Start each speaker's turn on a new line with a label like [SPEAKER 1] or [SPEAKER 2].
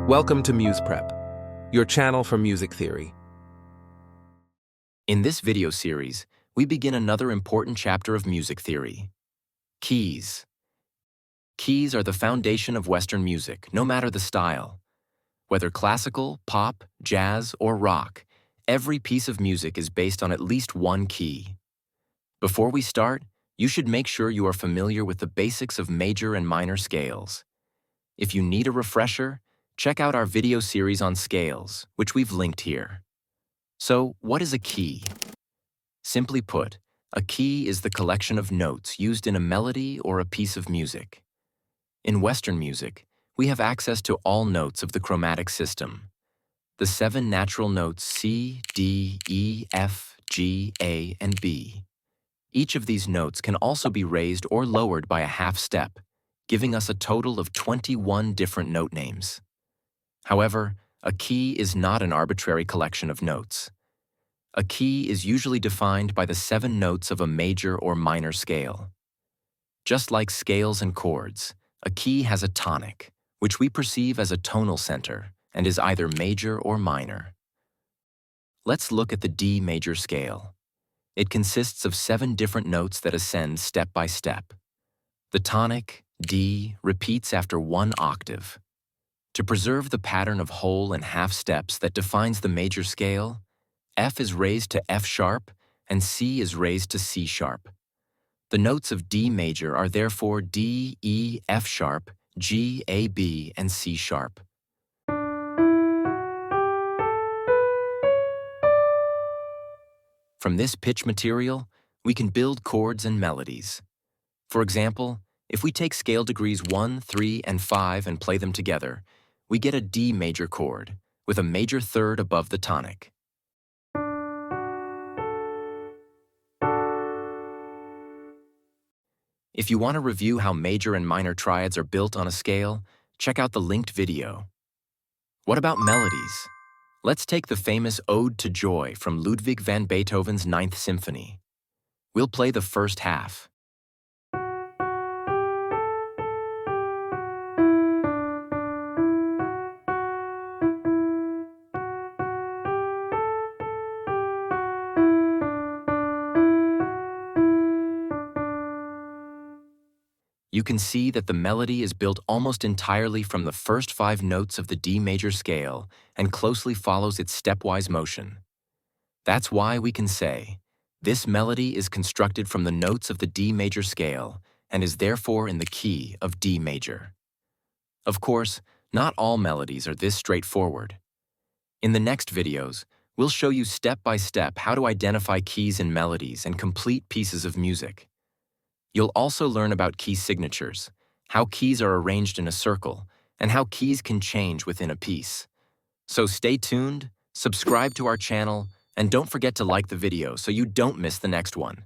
[SPEAKER 1] Welcome to MusePrep, your channel for music theory.
[SPEAKER 2] In this video series, we begin another important chapter of music theory. Keys. Keys are the foundation of Western music, no matter the style. Whether classical, pop, jazz, or rock, every piece of music is based on at least one key. Before we start, you should make sure you are familiar with the basics of major and minor scales. If you need a refresher, check out our video series on scales, which we've linked here. So, what is a key? Simply put, a key is the collection of notes used in a melody or a piece of music. In Western music, we have access to all notes of the chromatic system. The 7 natural notes C, D, E, F, G, A, and B. Each of these notes can also be raised or lowered by a half step, giving us a total of 21 different note names. However, a key is not an arbitrary collection of notes. A key is usually defined by the 7 notes of a major or minor scale. Just like scales and chords, a key has a tonic, which we perceive as a tonal center and is either major or minor. Let's look at the D major scale. It consists of 7 different notes that ascend step by step. The tonic, D, repeats after 1 octave. To preserve the pattern of whole and half steps that defines the major scale, F is raised to F sharp and C is raised to C sharp. The notes of D major are therefore D, E, F sharp, G, A, B, and C sharp. From this pitch material, we can build chords and melodies. For example, if we take scale degrees 1, 3, and 5 and play them together, we get a D major chord, with a major third above the tonic. If you want to review how major and minor triads are built on a scale, check out the linked video. What about melodies? Let's take the famous Ode to Joy from Ludwig van Beethoven's 9th Symphony. We'll play the first half. You can see that the melody is built almost entirely from the first 5 notes of the D major scale and closely follows its stepwise motion. That's why we can say, this melody is constructed from the notes of the D major scale and is therefore in the key of D major. Of course, not all melodies are this straightforward. In the next videos, we'll show you step by step how to identify keys in melodies and complete pieces of music. You'll also learn about key signatures, how keys are arranged in a circle, and how keys can change within a piece. So stay tuned, subscribe to our channel, and don't forget to like the video so you don't miss the next one.